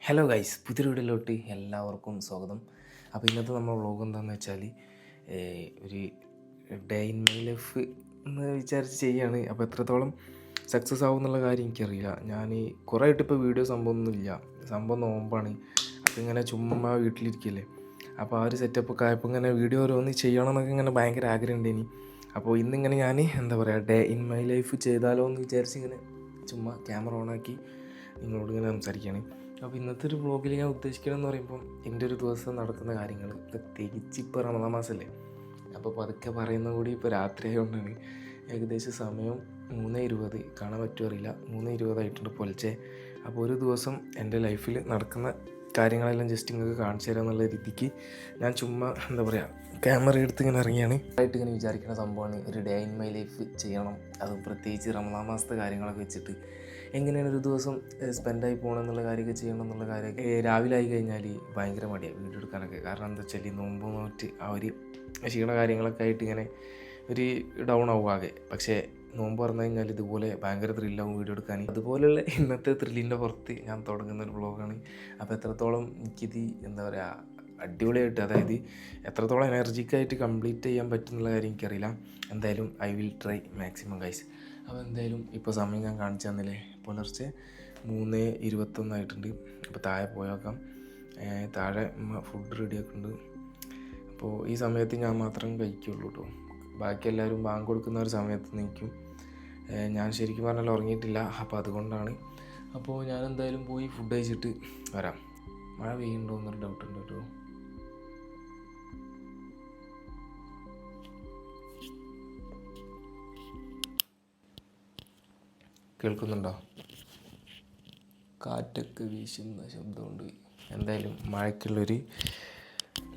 Hello guys, പുതിയൊരു വീഡിയോയിലോട്ട് എല്ലാവർക്കും സ്വാഗതം. അപ്പോൾ ഇന്നത്തെ നമ്മുടെ വ്ളോഗ് എന്താണെന്ന് വെച്ചാൽ ഒരു ഡേ ഇൻ മൈ ലൈഫ് എന്ന് വിചാരിച്ച് ചെയ്യാണ്. അപ്പോൾ എത്രത്തോളം സക്സസ് ആവും എന്നുള്ള കാര്യം എനിക്കറിയില്ല. ഞാൻ കുറേ ആയിട്ട് ഇപ്പോൾ വീഡിയോ സംഭവമൊന്നുമില്ല, സംഭവം നോമ്പാണ്. അപ്പോൾ ഇങ്ങനെ ചുമ്മാ വീട്ടിലിരിക്കില്ലേ, അപ്പോൾ ആ ഒരു സെറ്റപ്പൊക്കെ ആയപ്പോൾ ഇങ്ങനെ വീഡിയോ ഓരോന്ന് ചെയ്യണം എന്നൊക്കെ ഇങ്ങനെ ഭയങ്കര ആഗ്രഹമുണ്ട് ഇനി. അപ്പോൾ ഇന്നിങ്ങനെ ഞാൻ എന്താ പറയുക, ഡേ ഇൻ മൈ ലൈഫ് ചെയ്താലോ എന്ന് വിചാരിച്ച് ഇങ്ങനെ ചുമ്മാ ക്യാമറ ഓണാക്കി നിങ്ങളോട് ഇങ്ങനെ സംസാരിക്കുകയാണ്. അപ്പോൾ ഇന്നത്തെ ഒരു വ്ളോഗിൽ ഞാൻ ഉദ്ദേശിക്കണമെന്ന് പറയുമ്പം എൻ്റെ ഒരു ദിവസം നടക്കുന്ന കാര്യങ്ങൾ, പ്രത്യേകിച്ച് ഇപ്പോൾ റമദാൻ മാസമല്ലേ, അപ്പോൾ പതുക്കെ പറയുന്ന കൂടി ഇപ്പോൾ രാത്രി ആയതുകൊണ്ടാണ്. ഏകദേശം സമയം 3:20, കാണാൻ പറ്റുമോ അറിയില്ല, 3:20 പുലർച്ചെ. അപ്പോൾ ഒരു ദിവസം എൻ്റെ ലൈഫിൽ നടക്കുന്ന കാര്യങ്ങളെല്ലാം ജസ്റ്റ് നിങ്ങൾക്ക് കാണിച്ചു തരാം എന്നുള്ള രീതിക്ക് ഞാൻ ചുമ്മാ എന്താ പറയുക, ക്യാമറ എടുത്ത് ഇങ്ങനെ ഇറങ്ങിയാണ്. ആയിട്ട് ഇങ്ങനെ വിചാരിക്കുന്ന സംഭവമാണ് ഒരു ഡേ ഇൻ മൈ ലൈഫ് ചെയ്യണം. അതും പ്രത്യേകിച്ച് റമദാൻ മാസത്തെ കാര്യങ്ങളൊക്കെ വെച്ചിട്ട് എങ്ങനെയാണ് ഒരു ദിവസം സ്പെൻഡായി പോകണം എന്നുള്ള കാര്യമൊക്കെ ചെയ്യണം എന്നുള്ള കാര്യമൊക്കെ. രാവിലെ ആയി കഴിഞ്ഞാൽ ഭയങ്കര മടിയാണ് വീഡിയോ എടുക്കാനൊക്കെ. കാരണം എന്താ വെച്ചാൽ നോമ്പ് നോറ്റ് ആ ഒരു ക്ഷീണ കാര്യങ്ങളൊക്കെ ആയിട്ട് ഇങ്ങനെ ഒരു ഡൗൺ ആവും ആകെ. പക്ഷേ നോമ്പ് പറഞ്ഞു കഴിഞ്ഞാൽ ഇതുപോലെ ഭയങ്കര ത്രില്ലാവും വീഡിയോ എടുക്കാൻ. അതുപോലെയുള്ള ഇന്നത്തെ ത്രില്ലിൻ്റെ പുറത്ത് ഞാൻ തുടങ്ങുന്ന ഒരു വ്ളോഗാണ്. അപ്പോൾ എത്രത്തോളം എനിക്കിത് എന്താ പറയുക, അടിപൊളിയായിട്ട്, അതായത് എത്രത്തോളം എനർജിക്കായിട്ട് കംപ്ലീറ്റ് ചെയ്യാൻ പറ്റുന്നുള്ള കാര്യം എനിക്കറിയില്ല. എന്തായാലും I will try maximum guys. അപ്പോൾ എന്തായാലും ഇപ്പോൾ സമയം ഞാൻ കാണിച്ചു തന്നില്ലേ, പുലർച്ചെ 3:21 അപ്പോൾ താഴെ പോയേക്കാം. താഴെ ഫുഡ് റെഡിയാക്കുന്നുണ്ട്. അപ്പോൾ ഈ സമയത്ത് ഞാൻ മാത്രം കഴിക്കുള്ളൂ കേട്ടോ. ബാക്കി എല്ലാവരും ബാങ്ക് കൊടുക്കുന്ന ഒരു സമയത്ത് നിൽക്കും. ഞാൻ ശരിക്കും പറഞ്ഞാൽ ഉറങ്ങിയിട്ടില്ല, അപ്പോൾ അതുകൊണ്ടാണ്. അപ്പോൾ ഞാൻ എന്തായാലും പോയി ഫുഡ് കഴിച്ചിട്ട് വരാം. മഴ പെയ്യുന്നുണ്ടോ എന്നൊരു ഡൗട്ടുണ്ട് കേട്ടോ. കേൾക്കുന്നുണ്ടോ? കാറ്റൊക്കെ വീശുന്ന ശബ്ദമുണ്ട്. എന്തായാലും മഴയ്ക്കുള്ളൊരു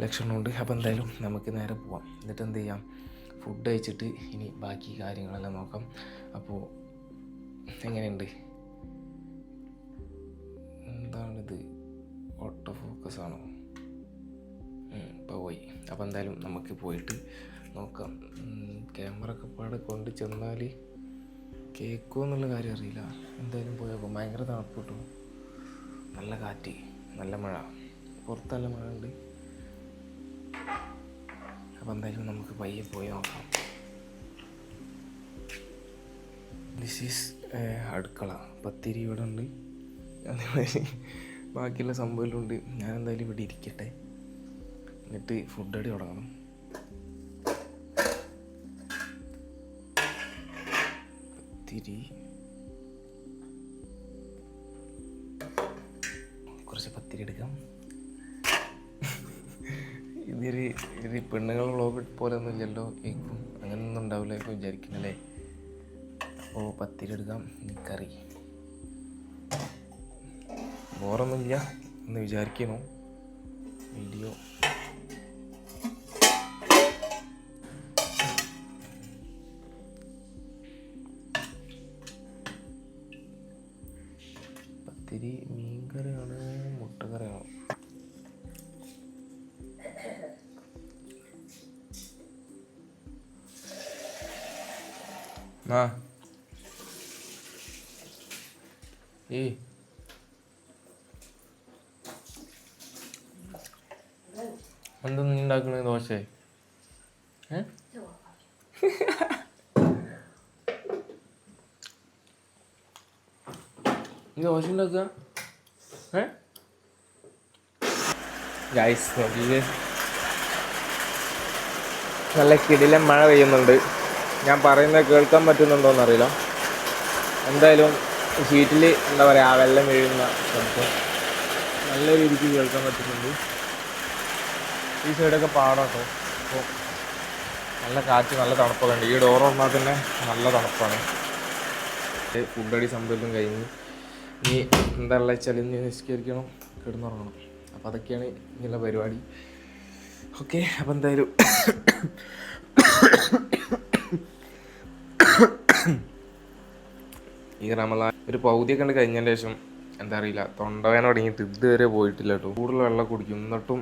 ലക്ഷണമുണ്ട്. അപ്പോൾ എന്തായാലും നമുക്ക് നേരെ പോവാം. എന്നിട്ട് എന്ത് ചെയ്യാം, ഫുഡ് കഴിച്ചിട്ട് ഇനി ബാക്കി കാര്യങ്ങളെല്ലാം നോക്കാം. അപ്പോൾ എങ്ങനെയുണ്ട്, എന്താണിത്, ഓട്ടോ ഫോക്കസ് ആണോ? ഇപ്പോൾ പോയി. അപ്പോൾ എന്തായാലും നമുക്ക് പോയിട്ട് നോക്കാം. ക്യാമറ ഒക്കെ പാടെ കൊണ്ട് ചെന്നാൽ കേൾക്കുമോ എന്നുള്ള കാര്യം അറിയില്ല. എന്തായാലും പോയേക്കും. ഭയങ്കര തണുപ്പ് കിട്ടും, നല്ല കാറ്റ്, നല്ല മഴ, പുറത്ത് നല്ല മഴ ഉണ്ട്. അപ്പോൾ എന്തായാലും നമുക്ക് പയ്യെ പോയി നോക്കാം. ദിസ് ഈസ് അടുക്കള. പത്തിരി ഇവിടെ ഉണ്ട്, അതേമാതിരി ബാക്കിയുള്ള സംഭവമെല്ലാം ഉണ്ട്. ഞാൻ എന്തായാലും ഇവിടെ ഇരിക്കട്ടെ, എന്നിട്ട് ഫുഡ് അടി തുടങ്ങണം. കുറച്ച് പത്തിരി എടുക്കാം. ഇത് പെണ്ണുങ്ങൾ വ്ളോഗ് പോലെ ഒന്നും ഇല്ലല്ലോ, കേൾക്കും അങ്ങനെയൊന്നും ഉണ്ടാവില്ല ഇപ്പോൾ വിചാരിക്കുന്നല്ലേ. അപ്പോൾ പത്തിരി എടുക്കാം. കറി ബോറൊന്നുമില്ല എന്ന് വിചാരിക്കണോ വീഡിയോ. പത്തിരി മീൻകറിയാണോ മുട്ടക്കറിയാണോ? ആ എന്തൊന്നും നീ ഉണ്ടാക്കണത്? ദോശ? നീ ദോശ ഉണ്ടാക്കുക? ഗൈസ് നോക്കിയേ, നല്ല കിടിലൻ മഴ പെയ്യുന്നുണ്ട്. ഞാൻ പറയുന്നത് കേൾക്കാൻ പറ്റുന്നുണ്ടോയെന്ന് അറിയില്ല. എന്തായാലും ഷീറ്റിൽ എന്താ പറയുക, ആ വെള്ളം വീഴുന്ന ശബ്ദം നല്ല രീതിക്ക് കേൾക്കാൻ പറ്റുന്നുണ്ട്. ഈ സൈഡൊക്കെ പാടാം കേട്ടോ. അപ്പോൾ നല്ല കാറ്റ്, നല്ല തണുപ്പൊക്കെ ഉണ്ട്. ഈ ഡോർ തുറന്നാൽ തന്നെ നല്ല തണുപ്പാണ്. ഫുഡടി സംഭവം കഴിഞ്ഞ് ഇനി എന്താണെന്ന് വെച്ചാൽ ഇനി നിസ്കരിക്കണം, കിടന്നുറങ്ങണം. അപ്പോൾ അതൊക്കെയാണ് ഇങ്ങനെയുള്ള പരിപാടി. ഓക്കെ, അപ്പോൾ എന്തായാലും ഈ റമദാൻ ഒരു പൗതിയൊക്കെ ഉണ്ട് കഴിഞ്ഞതിന് ശേഷം എന്താ അറിയില്ല, തൊണ്ടവേന തുടങ്ങിയിട്ട് ഇതുവരെ പോയിട്ടില്ല കേട്ടോ. കൂടുതൽ വെള്ളം കുടിക്കും, എന്നിട്ടും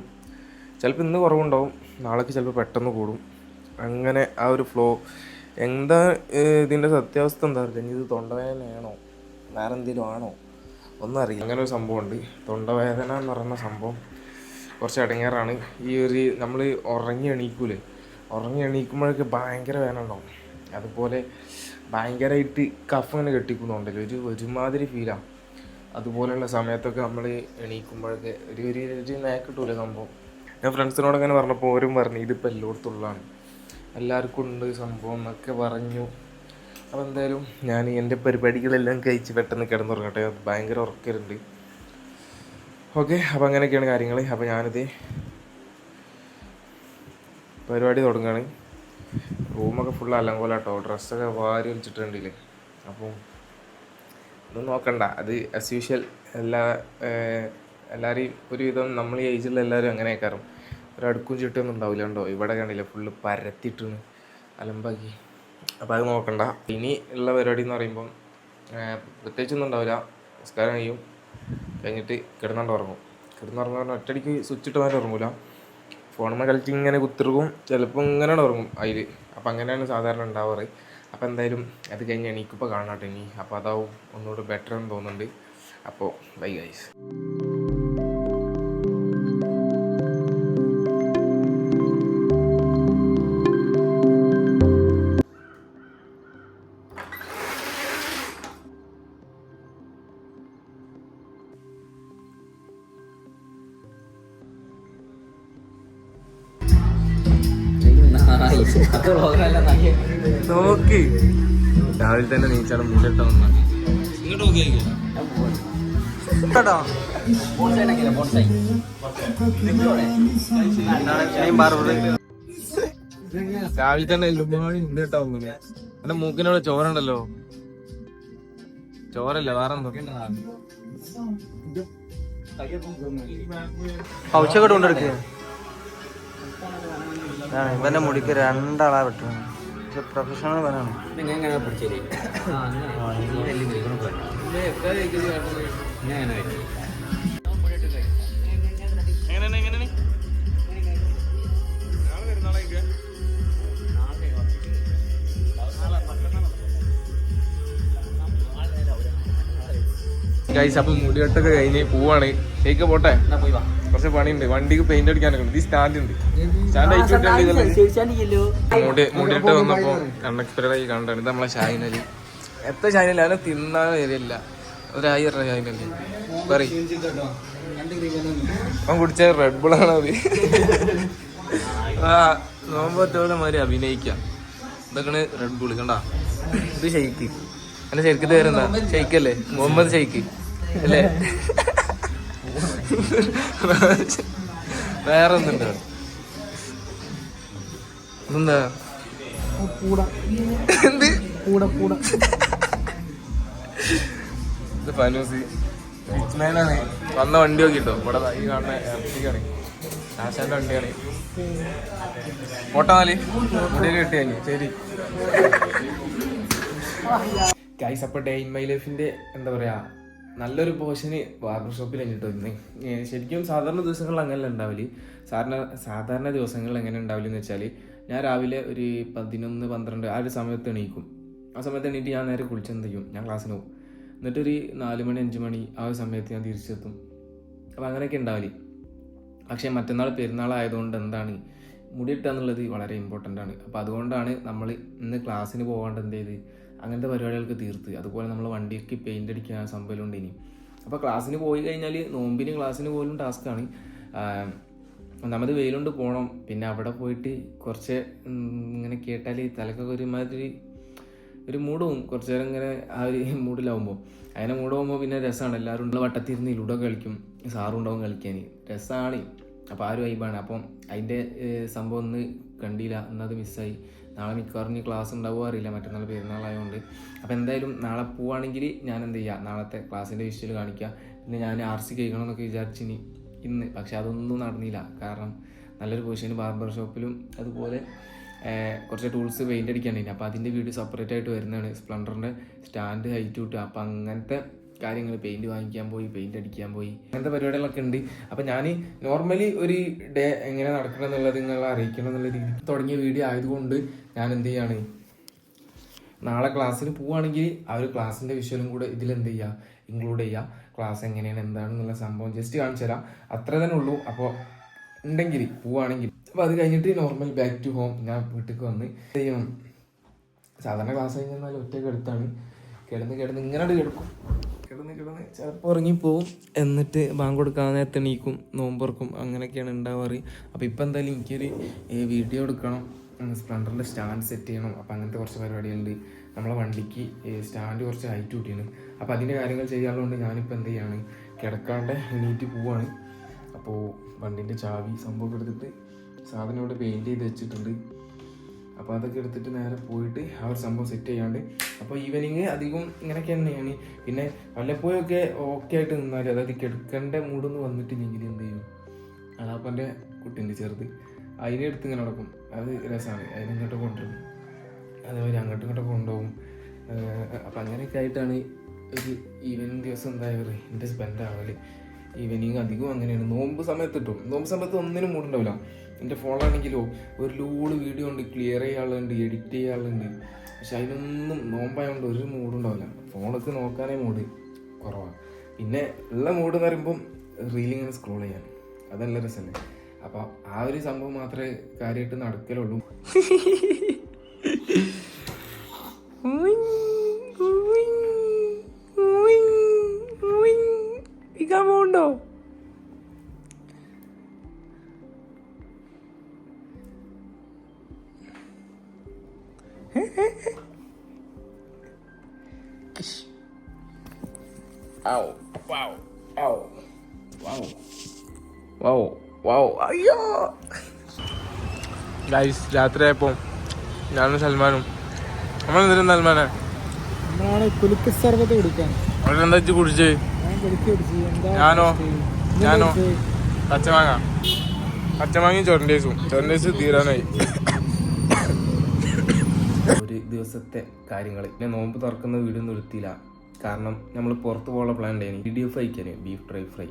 ചിലപ്പോൾ ഇന്ന് കുറവുണ്ടാവും, നാളേക്ക് ചിലപ്പോൾ പെട്ടെന്ന് കൂടും. അങ്ങനെ ആ ഒരു ഫ്ലോ. എന്താ ഇതിൻ്റെ സത്യാവസ്ഥ എന്താ അറിയില്ല. ഇനി ഇത് തൊണ്ടവേദനയാണോ വേറെ എന്തെങ്കിലും ആണോ ഒന്നും അറിയില്ല. അങ്ങനെ ഒരു സംഭവമുണ്ട്. തൊണ്ടവേദന എന്ന് പറയുന്ന സംഭവം കുറച്ച് ഇടങ്ങേറാണ്. ഈ ഒരു നമ്മൾ ഉറങ്ങി എണീക്കുമ്പോഴൊക്കെ ഭയങ്കര വേദന ഉണ്ടാവും. അതുപോലെ ഭയങ്കരമായിട്ട് കഫ് ഇങ്ങനെ കെട്ടിക്കുന്നുണ്ടല്ലോ, ഒരുമാതിരി ഫീലാണ്. അതുപോലെയുള്ള സമയത്തൊക്കെ നമ്മൾ എണീക്കുമ്പോഴൊക്കെ ഒരു നേക്ക് കിട്ടൂല സംഭവം. ഞാൻ ഫ്രണ്ട്സിനോട് അങ്ങനെ പറഞ്ഞപ്പോൾ ഓരും പറഞ്ഞു ഇതിപ്പോൾ എല്ലായിടത്തുള്ളതാണ്, എല്ലാവർക്കും ഉണ്ട് സംഭവം എന്നൊക്കെ പറഞ്ഞു. അപ്പോൾ എന്തായാലും ഞാൻ എൻ്റെ പരിപാടികളെല്ലാം കഴിച്ച് പെട്ടെന്ന് കിടന്നുറങ്ങട്ടെ, ഭയങ്കര ഉറക്കരുണ്ട്. ഓക്കെ, അപ്പോൾ അങ്ങനെയൊക്കെയാണ് കാര്യങ്ങൾ. അപ്പോൾ ഞാനിത് പരിപാടി തുടങ്ങുകയാണ്. റൂമൊക്കെ ഫുൾ അലങ്കോലാട്ടോ, ഡ്രസ്സൊക്കെ വാരി വലിച്ചിട്ടുണ്ടില്ലേ. അപ്പോൾ ഒന്നും നോക്കണ്ട, അത് ആസ് യൂഷ്വൽ എല്ലാവരെയും ഒരുവിധം നമ്മൾ ഈ ഏജിലുള്ള എല്ലാവരും അങ്ങനെ ആക്കാറും. ഒരടുക്കും ചിട്ടൊന്നും ഉണ്ടാവില്ല. ഉണ്ടോ ഇവിടെ കണ്ടില്ല, ഫുള്ള് പരത്തിയിട്ടാണ് അലമ്പാക്കി. അപ്പോൾ അത് നോക്കണ്ട. ഇനി ഉള്ള പരിപാടി എന്ന് പറയുമ്പം പ്രത്യേകിച്ചൊന്നും ഉണ്ടാവില്ല. നിസ്കാരം കഴിഞ്ഞിട്ട് കിടന്നുറങ്ങും. ഒറ്റയടിക്ക് സ്വിച്ച് ഇട്ട് മാറി ഉറങ്ങൂല, ഫോണുമ്മ കളിച്ച് ഇങ്ങനെ കുത്തിറുക്കും, ചിലപ്പോൾ ഇങ്ങനെയാണ് ഉറങ്ങും അതിൽ. അപ്പോൾ അങ്ങനെയാണ് സാധാരണ ഉണ്ടാവാറ്. അപ്പോൾ എന്തായാലും അത് കഴിഞ്ഞ് എണീക്കിപ്പോൾ കാണാട്ടെ ഇനി. അപ്പോൾ അതാവും ഒന്നുകൂടെ ബെറ്റർ എന്ന് തോന്നുന്നുണ്ട്. അപ്പോൾ ബൈ ഗൈസ്. നോക്കി രാവിലെ തന്നെ നീച്ചാണ് മൂടിട്ടോ രാവിലെ തന്നെ മുണ്ടിട്ടോ. എന്റെ മൂക്കിനോട് ചോറുണ്ടല്ലോ, ചോറല്ല വേറെന്തോ ഉച്ചക്കോട്ട് കൊണ്ടെടുക്കുക. ഇവന്റെ മുടിക്ക് 2 ആളാ പറ്റും. പ്രൊഫഷണൽ ഇവനാണ്. ഗൈസ്, അപ്പം മുടികെട്ടൊക്കെ കഴിഞ്ഞ് പോവാണ്. ഷേക്ക് പോട്ടെ, കുറച്ച് പണിയുണ്ട്. വണ്ടിക്ക് പെയിന്റ് അടിക്കാനൊക്കെ ഉണ്ട്. ഈ സ്റ്റാൻഡ് ഉണ്ട്, മുടിയിട്ട് വന്നപ്പോ അൺഎക്സ്പെക്റ്റഡ് ആയി കണ്ടാണ്. ഇത് നമ്മളെ ഷാഹിനലി. എത്ര ഷാഹിനലി അവനെ തിന്നാൻ വരില്ല. 1000 രൂപ ഷാഹിനലി പറയും. അവൻ കുടിച്ച റെഡ് ബുള്ളാണ് അത്. നോമ്പത്തോടെ മാതിരി അഭിനയിക്കാം. ഇതൊക്കെയാണ് റെഡ് ബുൾ. കണ്ടാ, ഇത് ഷെയ്ക്ക്. എന്റെ ശരിക്കത്തെ പേരെന്താ? ഷെയ്ക്കല്ലേ, മുഹമ്മദ് ഷെയ്ക്ക് അല്ലേ? വേറെ ഒന്നുണ്ട്. എന്താ എന്ത് ഇത് ഫനൂസ് റിച്ച്മാനാണ്. വന്ന വണ്ടി നോക്കിട്ടോ, ഇവിടെ ഈ കാണുന്ന എർട്ടിക്കാണ്, ആശാന്റെ വണ്ടിയാണ്. പോട്ടാല് മുടിയിൽ കിട്ടിയാ ശരി ഗൈസ്. അപ്പോൾ ഡേ ഇൻ മൈ ലൈഫിൻ്റെ എന്താ പറയുക, നല്ലൊരു പോർഷന് ബാർബർ ഷോപ്പിൽ കഴിഞ്ഞിട്ട് ഇന്ന്. ശരിക്കും സാധാരണ ദിവസങ്ങളിൽ അങ്ങനെയല്ല ഉണ്ടാവില്ല. സാധാരണ ദിവസങ്ങളിൽ എങ്ങനെ ഉണ്ടാവില്ലെന്ന് വെച്ചാൽ, ഞാൻ രാവിലെ ഒരു 11-12 ആ ഒരു സമയത്ത് എണീക്കും. ആ സമയത്ത് എണീറ്റ് ഞാൻ നേരെ കുളിച്ചെന്ത് ചെയ്യും, ഞാൻ ക്ലാസ്സിന് പോകും. എന്നിട്ടൊരു 4 മണി 5 മണി ആ ഒരു സമയത്ത് ഞാൻ തിരിച്ചെത്തും. അപ്പോൾ അങ്ങനെയൊക്കെ ഉണ്ടാവില്ല. പക്ഷേ മറ്റന്നാൾ പെരുന്നാളായതുകൊണ്ട് എന്താണ്, മുടിയിട്ടുക എന്നുള്ളത് വളരെ ഇമ്പോർട്ടൻ്റ് ആണ്. അപ്പോൾ അതുകൊണ്ടാണ് നമ്മൾ ഇന്ന് ക്ലാസ്സിന് പോകാണ്ട് എന്ത് ചെയ്ത് അങ്ങനത്തെ പരിപാടികൾക്ക് തീർത്ത്. അതുപോലെ നമ്മൾ വണ്ടിക്ക് പെയിൻ്റ് അടിക്കാൻ സംഭവമുണ്ട് ഇനി. അപ്പോൾ ക്ലാസ്സിന് പോയി കഴിഞ്ഞാൽ നോമ്പിന് ക്ലാസ്സിന് പോലും ടാസ്ക്കാണ്. ഒന്നാമത് വെയിലുകൊണ്ട് പോകണം. പിന്നെ അവിടെ പോയിട്ട് കുറച്ച് ഇങ്ങനെ കേട്ടാൽ തലക്കൊക്കെ ഒരുമാതിരി ഒരു മൂടും. കുറച്ച് നേരം ഇങ്ങനെ ആ ഒരു മൂഡിലാവുമ്പോൾ, അങ്ങനെ മൂടാകുമ്പോൾ പിന്നെ രസമാണ്. എല്ലാവരും ഉള്ള വട്ടത്തിരുന്ന് ലുഡോ കളിക്കും, സാറും ഉണ്ടാവും കളിക്കാൻ, രസമാണ്. അപ്പോൾ ആ ഒരു വൈബാണ്. അപ്പം അതിൻ്റെ സംഭവം ഒന്ന് കണ്ടില്ല, എന്നത് മിസ്സായി. നാളെ മിക്കവാറും ക്ലാസ് ഉണ്ടാവുക അറിയില്ല, മറ്റന്നാൾ പെരുന്നാളായതുകൊണ്ട്. അപ്പോൾ എന്തായാലും നാളെ പോവുകയാണെങ്കിൽ ഞാൻ എന്ത് ചെയ്യുക, നാളത്തെ ക്ലാസ്സിൻ്റെ വിഷ്വൽ കാണിക്കുക. പിന്നെ ഞാൻ RC കഴിക്കണം എന്നൊക്കെ വിചാരിച്ചിനി ഇന്ന്, പക്ഷെ അതൊന്നും നടന്നില്ല. കാരണം നല്ലൊരു പൊസിഷന് ബാർബർ ഷോപ്പിലും അതുപോലെ കുറച്ച് ടൂൾസ് പെയിൻ്റ് അടിക്കാനുണ്ട്. അപ്പോൾ അതിൻ്റെ വീഡിയോ സെപ്പറേറ്റ് ആയിട്ട് വരുന്നതാണ്. സ്പ്ലെൻഡറിൻ്റെ സ്റ്റാൻഡ് ഹൈറ്റ് കിട്ടുക, അപ്പോൾ അങ്ങനത്തെ കാര്യങ്ങൾ, പെയിൻറ്റ് വാങ്ങിക്കാൻ പോയി, പെയിൻറ്റ് അടിക്കാൻ പോയി, അങ്ങനത്തെ പരിപാടികളൊക്കെ ഉണ്ട്. അപ്പോൾ ഞാൻ നോർമലി ഒരു ഡേ എങ്ങനെ നടക്കണം എന്നുള്ളത് നിങ്ങളെ അറിയിക്കണം എന്നുള്ള രീതിക്ക് തുടങ്ങിയ വീഡിയോ ആയതുകൊണ്ട് ഞാൻ എന്ത് ചെയ്യാണ്, നാളെ ക്ലാസ്സിന് പോവുകയാണെങ്കിൽ ആ ഒരു ക്ലാസ്സിൻ്റെ വിഷ്വലും കൂടെ ഇതിലെന്ത് ചെയ്യുക, ഇൻക്ലൂഡ് ചെയ്യുക. ക്ലാസ് എങ്ങനെയാണ് എന്താണെന്നുള്ള സംഭവം ജസ്റ്റ് കാണിച്ചു തരാം. അത്ര തന്നെ ഉള്ളൂ. അപ്പോൾ ഉണ്ടെങ്കിൽ പോവുകയാണെങ്കിൽ അപ്പോൾ അത് കഴിഞ്ഞിട്ട് നോർമൽ ബാക്ക് ടു ഹോം. ഞാൻ വീട്ടിലേക്ക് വന്ന് ചെയ്യണം. സാധാരണ ക്ലാസ് കഴിഞ്ഞാൽ ഒറ്റയ്ക്ക് എടുത്താണ് കിടന്ന് ഇങ്ങനെ കിടക്കും. കിടന്ന് ചിലപ്പോൾ ഉറങ്ങിപ്പോവും. എന്നിട്ട് ബാങ്ക് കൊടുക്കാൻ നേരത്തെ എണീക്കും, നോമ്പുറക്കും. അങ്ങനെയൊക്കെയാണ് ഉണ്ടാവാറ്. അപ്പോൾ ഇപ്പം എന്തായാലും എനിക്കൊരു വീഡിയോ എടുക്കണം, സ്പ്ലെൻഡറിൻ്റെ സ്റ്റാൻഡ് സെറ്റ് ചെയ്യണം. അപ്പോൾ അങ്ങനത്തെ കുറച്ച് പരിപാടികളുണ്ട്. നമ്മളെ വണ്ടിക്ക് സ്റ്റാൻഡ് കുറച്ച് ഹൈറ്റ് കൂട്ടിയാണ്. അപ്പോൾ അതിൻ്റെ കാര്യങ്ങൾ ചെയ്യാനുള്ളതുകൊണ്ട് ഞാനിപ്പോൾ എന്ത് ചെയ്യാണ്, കിടക്കാണ്ട് എണീറ്റ് പോവാണ്. അപ്പോൾ വണ്ടീൻ്റെ ചാവി സംഭവം എടുത്തിട്ട് സാധനം ഇവിടെ പെയിൻറ്റ് ചെയ്ത് വെച്ചിട്ടുണ്ട്. അപ്പോൾ അതൊക്കെ എടുത്തിട്ട് നേരെ പോയിട്ട് ആ ഒരു സംഭവം സെറ്റ് ചെയ്യാണ്ട്. അപ്പോൾ ഈവനിങ് അധികം ഇങ്ങനെയൊക്കെ തന്നെയാണ്. പിന്നെ വല്ലപ്പോഴൊക്കെ ഓക്കെ ആയിട്ട് നിന്നാൽ, അതായത് കിടക്കേണ്ട മൂടൊന്ന് വന്നിട്ടില്ലെങ്കിൽ എന്ത് ചെയ്യും, അളാപ്പൻ്റെ കുട്ടീൻ്റെ ചെറുത് അതിനെ എടുത്ത് ഇങ്ങനെ നടക്കും. അത് രസമാണ്. അതിനിങ്ങോട്ട് കൊണ്ടുവരും, അതേപോലെ അങ്ങോട്ടും ഇങ്ങോട്ടും കൊണ്ടുപോകും. അപ്പം അങ്ങനെയൊക്കെ ആയിട്ടാണ് ഒരു ഈവനിങ് ദിവസം എന്തായാലും എൻ്റെ സ്പെൻഡ് ആവല്. ഈവനിങ് അധികം അങ്ങനെയാണ്. നോമ്പ് സമയത്ത് കിട്ടും. നോമ്പ് സമയത്ത് ഒന്നിനും മൂടുണ്ടാവില്ല. എൻ്റെ ഫോണിലാണെങ്കിലോ ഒരു ലൂള് വീഡിയോ ഉണ്ട്, ക്ലിയർ ചെയ്യാനുണ്ട്, എഡിറ്റ് ചെയ്യാനുണ്ട്. പക്ഷെ അതിനൊന്നും നോമ്പായതുകൊണ്ട് ഒരു മൂടുണ്ടാവില്ല. ഫോണൊക്കെ നോക്കാനേ മൂഡ് കുറവാണ്. പിന്നെ ഉള്ള മൂഡ് എന്ന് പറയുമ്പം റീലിങ്ങനെ സ്ക്രോൾ ചെയ്യാൻ, അതല്ല രസമല്ലേ. അപ്പോൾ ആ ഒരു സംഭവം മാത്രമേ കാര്യമായിട്ട് നടക്കലുള്ളൂ. ഉണ്ടോ അയ്യോ ഗൈസ്, രാത്രിയായപ്പോ ഞാനും സൽമാനും നമ്മളെന്തിനും സൽമാനെ എന്താ കുടിച്ച് ഞാനോ പച്ചമാങ്ങയും ചൊരണ്ടേസും തീരാനായി. ഒരു ദിവസത്തെ കാര്യങ്ങൾ. പിന്നെ നോമ്പ് തുറക്കുന്ന വീഡിയോ ഒന്നും എടുത്തില്ല. കാരണം നമ്മൾ പുറത്ത് പോകാനുള്ള പ്ലാൻ ഉണ്ടായിരുന്നു, BDF അയക്കാന്, ബീഫ് ഡ്രൈ ഫ്രൈ.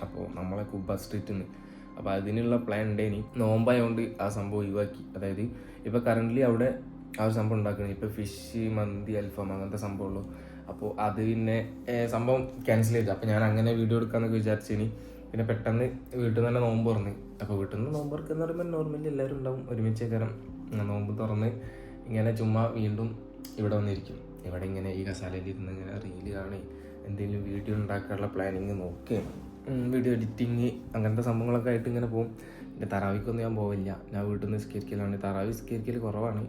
അപ്പോൾ നമ്മളെ കുബ സ്ട്രീറ്റിൽ നിന്ന്. അപ്പോൾ അതിനുള്ള പ്ലാൻ ഉണ്ടായിനി. നോമ്പായതുകൊണ്ട് ആ സംഭവം ഒഴിവാക്കി. അതായത് ഇപ്പോൾ കറൻ്റ്ലി അവിടെ ആ ഒരു സംഭവം ഉണ്ടാക്കണം. ഇപ്പോൾ ഫിഷ്, മന്തി, അൽഫാം അങ്ങനത്തെ സംഭവമുള്ളൂ. അപ്പോൾ അത് പിന്നെ സംഭവം ക്യാൻസൽ ചെയ്തു. അപ്പോൾ ഞാൻ അങ്ങനെ വീഡിയോ എടുക്കാമെന്നൊക്കെ വിചാരിച്ചേനി. പിന്നെ പെട്ടെന്ന് വീട്ടിൽ നിന്ന് തന്നെ നോമ്പ് തുറന്ന്. അപ്പോൾ വീട്ടിൽ നിന്ന് നോമ്പ് തുറക്കുന്ന പറയുമ്പോൾ നോർമലി എല്ലാവരും ഉണ്ടാവും ഒരുമിച്ച് കയറാം. നോമ്പ് തുറന്ന് ഇങ്ങനെ ചുമ്മാ വീണ്ടും ഇവിടെ വന്നിരിക്കും. ഇവിടെ ഇങ്ങനെ ഈ കസാലയിൽ ഇരുന്ന് ഇങ്ങനെ റീല് കാണി എന്തെങ്കിലും വീഡിയോ ഉണ്ടാക്കാനുള്ള പ്ലാനിങ് നോക്കുകയാണ്. വീഡിയോ എഡിറ്റിങ് അങ്ങനത്തെ സംഭവങ്ങളൊക്കെ ആയിട്ട് ഇങ്ങനെ പോകും. പിന്നെ തറാവിക്കൊന്നും ഞാൻ പോവില്ല. ഞാൻ വീട്ടിൽ നിന്ന് നിസ്കരിക്കലാണ്. തറാവി നിസ്കരിക്കൽ കുറവാണ്.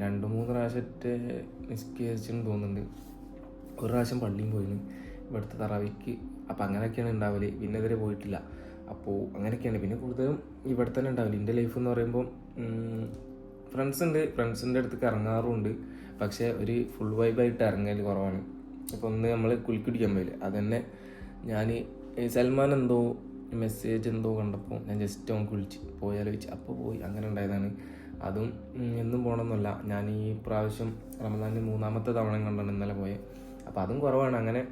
2-3 പ്രാവശ്യത്തെ നിസ്കരിച്ചെന്ന് തോന്നുന്നുണ്ട്. ഒരു പ്രാവശ്യം പള്ളിയും പോയിന് ഇവിടുത്തെ തറാവിക്ക്. അപ്പോൾ അങ്ങനെയൊക്കെയാണ് ഉണ്ടാവല്. പിന്നെ ഇതുവരെ പോയിട്ടില്ല. അപ്പോൾ അങ്ങനെയൊക്കെയാണ്. പിന്നെ കൂടുതലും ഇവിടെ തന്നെ ഉണ്ടാവില്ല. എൻ്റെ ലൈഫ് എന്ന് പറയുമ്പോൾ ഫ്രണ്ട്സിൻ്റെ അടുത്തേക്ക് ഇറങ്ങാറുമുണ്ട്. പക്ഷേ ഒരു ഫുൾ വൈബായിട്ട് ഇറങ്ങൽ കുറവാണ്. അപ്പോൾ ഒന്ന് നമ്മൾ കുലുക്കിടിക്കാൻ പോയില്ല. അതുതന്നെ ഞാൻ സൽമാൻ എന്തോ മെസ്സേജ് എന്തോ കണ്ടപ്പോൾ ഞാൻ ജസ്റ്റ് അവൻ വിളിച്ച് പോയാലോചിച്ച് അപ്പോൾ പോയി. അങ്ങനെ ഉണ്ടായതാണ്. അതും എന്നും പോകണമെന്നല്ല. ഞാൻ ഈ പ്രാവശ്യം റമദാനിൽ 3ാമത്തെ തവണ കണ്ടാണ് ഇന്നലെ പോയത്. അപ്പോൾ അതും കുറവാണ്. അങ്ങനെ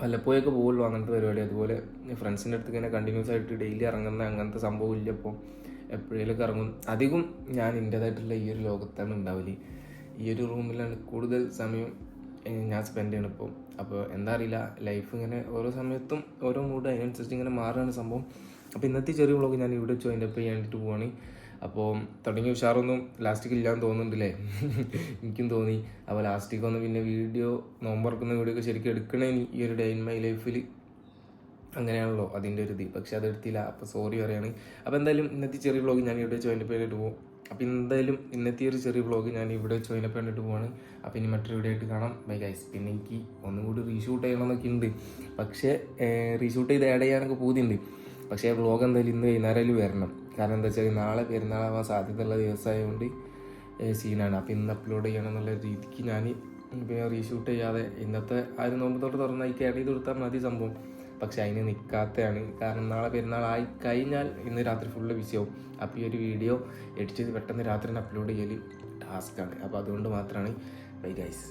വല്ലപ്പോഴൊക്കെ പോകുള്ളൂ അങ്ങനത്തെ പരിപാടി. അതുപോലെ ഫ്രണ്ട്സിൻ്റെ അടുത്ത് ഇങ്ങനെ കണ്ടിന്യൂസ് ആയിട്ട് ഡെയിലി ഇറങ്ങുന്ന അങ്ങനത്തെ സംഭവം ഇല്ല. അപ്പോൾ എപ്പോഴേലൊക്കെ ഇറങ്ങും. അധികം ഞാൻ എൻ്റേതായിട്ടുള്ള ഈ ഒരു ലോകത്താണ് ഉണ്ടാവില്ല. ഈ ഒരു റൂമിലാണ് കൂടുതൽ സമയം ഞാൻ സ്പെൻഡ് ചെയ്യണം ഇപ്പോൾ. അപ്പോൾ എന്താ അറിയില്ല, ലൈഫ് ഇങ്ങനെ ഓരോ സമയത്തും ഓരോ മൂഡ് അതിനനുസരിച്ച് ഇങ്ങനെ മാറുകയാണ് സംഭവം. അപ്പോൾ ഇന്നത്തെ ചെറിയ വ്ളോഗ് ഞാൻ ഇവിടെ വെച്ച് അതിൻ്റെ ഒപ്പം ചെയ്യാനായിട്ട് പോവാണ്. അപ്പോൾ തുടങ്ങിയ ഉഷാറൊന്നും ലാസ്റ്റിക്ക് ഇല്ലാന്ന് തോന്നുന്നുണ്ടല്ലേ? എനിക്കും തോന്നി. അപ്പോൾ ലാസ്റ്റിക്കൊന്ന് പിന്നെ വീഡിയോ നോമ്പറക്കുന്ന വീഡിയോ ഒക്കെ ശരിക്കും എടുക്കണേ ഈ ഒരു ഡേ ഇൻ മൈ ലൈഫിൽ. അങ്ങനെയാണല്ലോ അതിൻ്റെ ഒരു ഇത്. പക്ഷെ അതെടുത്തില്ല. അപ്പോൾ സോറി പറയാണ്. അപ്പോൾ എന്തായാലും ഇന്നത്തെ ചെറിയ വ്ളോഗ് ഞാൻ ഇവിടെ വെച്ച് അതിൻ്റെ പേരിട്ട് പോകും. അപ്പോൾ എന്തായാലും ഇന്നത്തെ ഒരു ചെറിയ വ്ളോഗ് ഞാൻ ഇവിടെ വെച്ച് അതിൻ്റെ പേരിട്ട് പോവാണ്. അപ്പോൾ ഇനി മറ്റൊരു വീഡിയോ ആയിട്ട് കാണാം. Bye guys. പിന്നെ എനിക്ക് ഒന്നും കൂടി റീഷൂട്ട് ചെയ്യണമെന്നൊക്കെ ഉണ്ട്. പക്ഷേ റീഷൂട്ട് ചെയ്ത് ആഡ് ചെയ്യാനൊക്കെ പൂതിയുണ്ട്. പക്ഷേ വ്ളോഗ് എന്തായാലും ഇന്ന് വൈകുന്നേരം വരണം. കാരണം എന്താ വെച്ചാൽ നാളെ പെരുന്നാളാവാൻ സാധ്യതയുള്ള ദിവസമായതുകൊണ്ട് സീനാണ്. അപ്പോൾ ഇന്ന് അപ്ലോഡ് ചെയ്യണം എന്നുള്ള രീതിക്ക് ഞാൻ പിന്നെ റീഷൂട്ട് ചെയ്യാതെ ഇന്നത്തെ ആ ഒരു നോമ്പ് തൊട്ട് തുറന്ന് അതിക്ക് ആഡ് ചെയ്ത് കൊടുത്താൽ മതി സംഭവം. പക്ഷെ അതിന് നിൽക്കാത്തതാണ്. കാരണം നാളെ പെരുന്നാളായി കഴിഞ്ഞാൽ ഇന്ന് രാത്രി ഫുള്ള് ബിസിയാവും. അപ്പോൾ ഈ ഒരു വീഡിയോ എഡിറ്റ് ചെയ്ത് പെട്ടെന്ന് രാത്രി തന്നെ അപ്ലോഡ് ചെയ്യൽ ടാസ്ക്കാണ്. അപ്പോൾ അതുകൊണ്ട് മാത്രമാണ്. Bye guys.